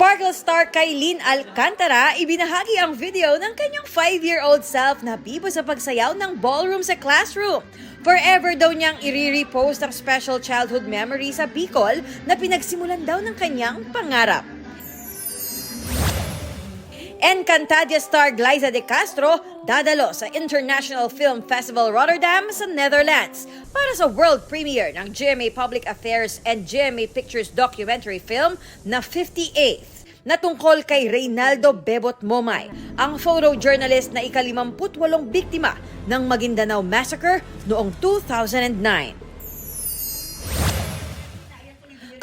Sparkle star Kailin Alcantara ibinahagi ang video ng kanyang 5-year-old self na bibo sa pagsayaw ng ballroom sa classroom. Forever daw niyang i-repost ang special childhood memory sa Bicol na pinagsimulan daw ng kanyang pangarap. Encantadia star Glyza De Castro dadalo sa International Film Festival Rotterdam sa Netherlands para sa world premiere ng GMA Public Affairs and GMA Pictures documentary film na 58th na tungkol kay Reynaldo Bebot Momay, ang photojournalist na ika-58 biktima ng Maguindanao Massacre noong 2009.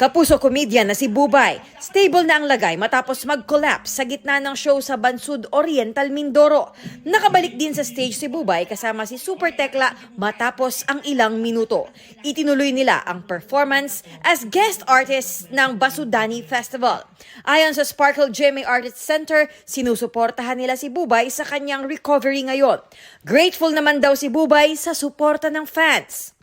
Kapuso comedian na si Bubay, stable na ang lagay matapos mag-collapse sa gitna ng show sa Bansud Oriental, Mindoro. Nakabalik din sa stage si Bubay kasama si Super Tekla matapos ang ilang minuto. Itinuloy nila ang performance as guest artists ng Basudani Festival. Ayon sa Sparkle GMA Artists Center, sinusuportahan nila si Bubay sa kanyang recovery ngayon. Grateful naman daw si Bubay sa suporta ng fans.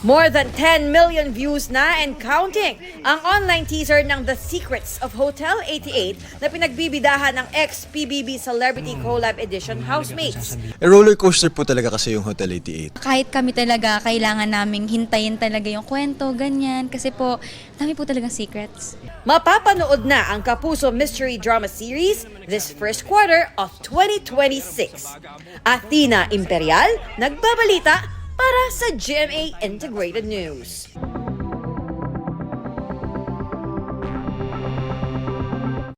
More than 10 million views na and counting ang online teaser ng The Secrets of Hotel 88 na pinagbibidahan ng ex-PBB Celebrity Collab Edition housemates. Roller coaster po talaga kasi yung Hotel 88. Kahit kami talaga, kailangan naming hintayin talaga yung kwento, ganyan. Kasi po, dami po talagang secrets. Mapapanood na ang Kapuso Mystery Drama Series this first quarter of 2026. Athena Imperial, nagbabalita para sa GMA Integrated News.